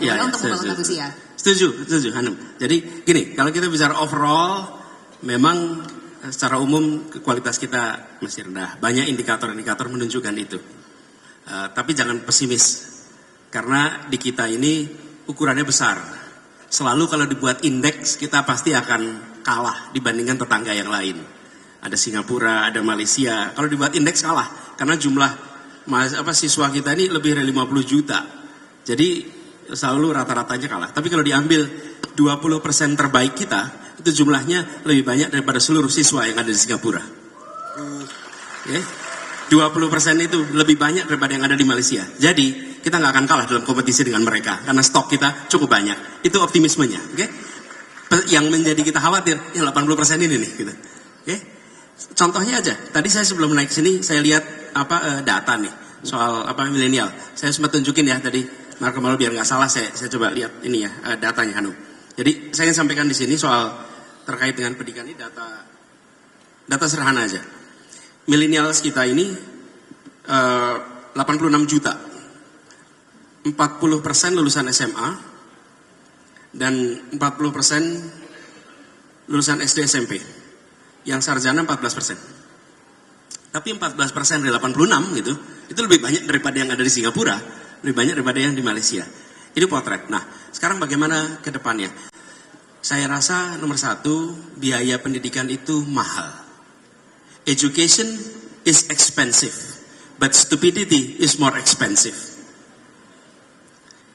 ya, untuk membangun manusia. Setuju Hanum. Jadi gini, kalau kita bicara overall, memang secara umum kualitas kita masih rendah. Banyak indikator-indikator menunjukkan itu. Tapi jangan pesimis, karena di kita ini ukurannya besar. Selalu kalau dibuat indeks, kita pasti akan kalah dibandingkan tetangga yang lain. Ada Singapura, ada Malaysia. Kalau dibuat indeks kalah, karena jumlah siswa kita ini lebih dari 50 juta. Jadi selalu rata-ratanya kalah. Tapi kalau diambil 20% terbaik kita, itu jumlahnya lebih banyak daripada seluruh siswa yang ada di Singapura. Okay? 20% itu lebih banyak daripada yang ada di Malaysia. Jadi kita nggak akan kalah dalam kompetisi dengan mereka, karena stok kita cukup banyak. Itu optimismenya. Okay? Yang menjadi kita khawatir, yang 80% ini nih. Gitu. Okay? Contohnya aja, tadi saya sebelum naik sini saya lihat data nih soal milenial. Saya sempat tunjukin ya tadi, Marco Malu biar nggak salah saya coba lihat ini ya datanya Hanum. Jadi saya ingin sampaikan di sini soal terkait dengan pendidikan ini data sederhana aja. Milenials kita ini 86 juta, 40% lulusan SMA dan 40% lulusan SD SMP. Yang sarjana 14%. Tapi 14% dari 86 gitu, itu lebih banyak daripada yang ada di Singapura, lebih banyak daripada yang di Malaysia. Ini potret. Nah, sekarang bagaimana ke depannya? Saya rasa nomor satu, biaya pendidikan itu mahal. Education is expensive, but stupidity is more expensive.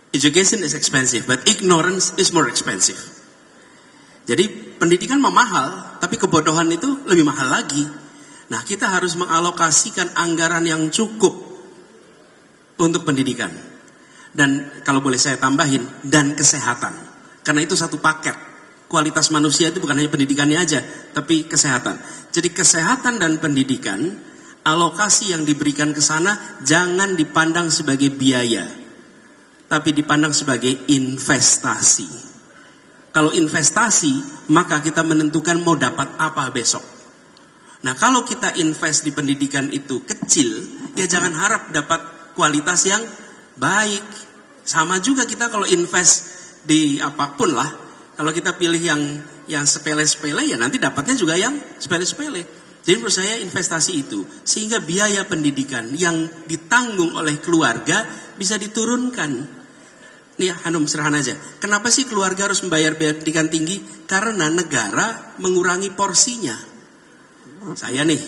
Education is expensive, but ignorance is more expensive. Jadi pendidikan mahal, tapi kebodohan itu lebih mahal lagi. Nah, kita harus mengalokasikan anggaran yang cukup untuk pendidikan. Dan kalau boleh saya tambahin, dan kesehatan. Karena itu satu paket. Kualitas manusia itu bukan hanya pendidikannya aja, tapi kesehatan. Jadi kesehatan dan pendidikan, alokasi yang diberikan ke sana jangan dipandang sebagai biaya, tapi dipandang sebagai investasi. Kalau investasi, maka kita menentukan mau dapat apa besok. Nah, kalau kita invest di pendidikan itu kecil, ya jangan harap dapat kualitas yang baik. Sama juga kita kalau invest di apapun lah, kalau kita pilih yang sepele-sepele, ya nanti dapatnya juga yang sepele-sepele. Jadi menurut saya investasi itu, sehingga biaya pendidikan yang ditanggung oleh keluarga bisa diturunkan. Nih Hanum, sederhana aja. Kenapa sih keluarga harus membayar biaya pendidikan tinggi? Karena negara mengurangi porsinya. Saya nih,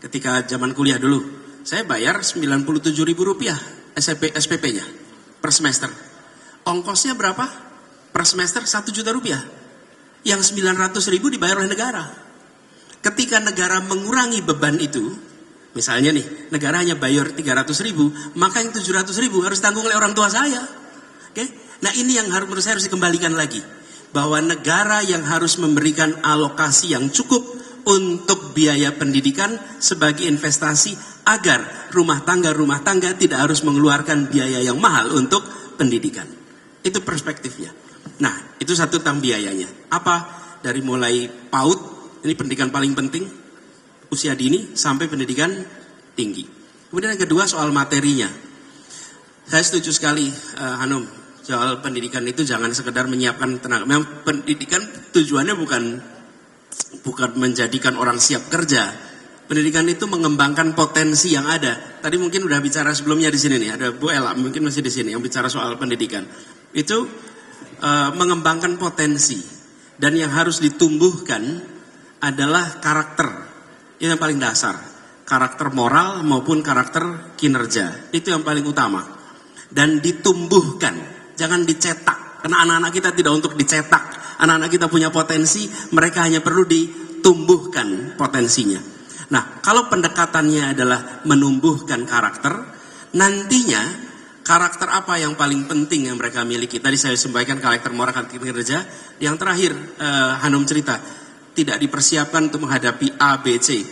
ketika zaman kuliah dulu, saya bayar Rp97.000 SPP-nya per semester. Ongkosnya berapa? Per semester Rp1 juta. Yang Rp900.000 dibayar oleh negara. Ketika negara mengurangi beban itu, misalnya nih, negara hanya bayar Rp300.000, maka yang Rp700.000 harus tanggung oleh orang tua saya. Okay? Nah ini yang menurut saya harus dikembalikan lagi, bahwa negara yang harus memberikan alokasi yang cukup untuk biaya pendidikan sebagai investasi agar rumah tangga tidak harus mengeluarkan biaya yang mahal untuk pendidikan. Itu perspektifnya. Nah itu satu tentang biayanya. Apa? Dari mulai PAUD, ini pendidikan paling penting, usia dini sampai pendidikan tinggi. Kemudian yang kedua soal materinya. Saya setuju sekali Hanum. Soal pendidikan itu jangan sekedar menyiapkan tenaga. Memang pendidikan tujuannya bukan menjadikan orang siap kerja. Pendidikan itu mengembangkan potensi yang ada. Tadi mungkin udah bicara sebelumnya di sini nih, ada Bu Ella mungkin masih di sini yang bicara soal pendidikan. Itu mengembangkan potensi, dan yang harus ditumbuhkan adalah karakter. Itu yang paling dasar. Karakter moral maupun karakter kinerja. Itu yang paling utama. Dan ditumbuhkan. Jangan dicetak, karena anak-anak kita tidak untuk dicetak. Anak-anak kita punya potensi, mereka hanya perlu ditumbuhkan potensinya. Nah, kalau pendekatannya adalah menumbuhkan karakter, nantinya karakter apa yang paling penting yang mereka miliki? Tadi saya sampaikan karakter moral, karakter kinerja. Yang terakhir, Hanum cerita, tidak dipersiapkan untuk menghadapi A, B, C.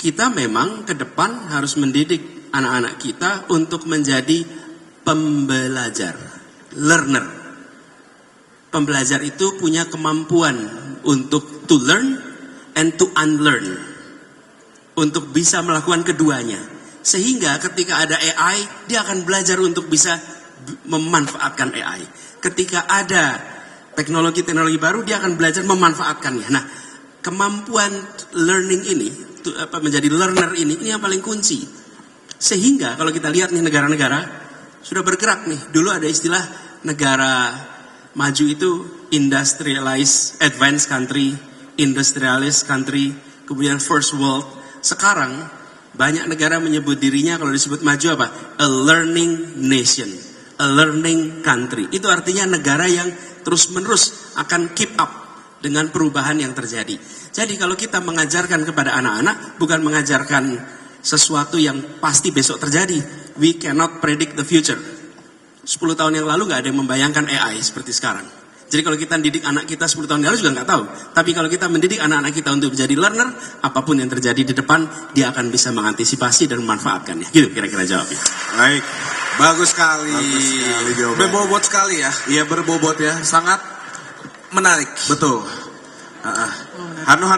Kita memang ke depan harus mendidik anak-anak kita untuk menjadi pembelajar. Learner. Pembelajar itu punya kemampuan untuk to learn and to unlearn. Untuk bisa melakukan keduanya. Sehingga ketika ada AI, dia akan belajar untuk bisa memanfaatkan AI. Ketika ada teknologi baru, dia akan belajar memanfaatkannya. Nah, kemampuan learning ini, menjadi learner ini yang paling kunci. Sehingga kalau kita lihat nih negara-negara sudah bergerak nih. Dulu ada istilah negara maju itu industrialized advanced country, industrialist country, kemudian first world. Sekarang banyak negara menyebut dirinya kalau disebut maju apa? A learning nation, a learning country. Itu artinya negara yang terus-menerus akan keep up dengan perubahan yang terjadi. Jadi kalau kita mengajarkan kepada anak-anak, bukan mengajarkan sesuatu yang pasti besok terjadi. We cannot predict the future. 10 tahun yang lalu gak ada yang membayangkan AI seperti sekarang. Jadi kalau kita mendidik anak kita 10 tahun yang lalu juga gak tahu. Tapi kalau kita mendidik anak-anak kita untuk menjadi learner, apapun yang terjadi di depan, dia akan bisa mengantisipasi dan memanfaatkannya. Gitu kira-kira jawabnya. Baik, bagus sekali. Berbobot sekali ya. Iya berbobot ya, sangat menarik. Betul. Hanu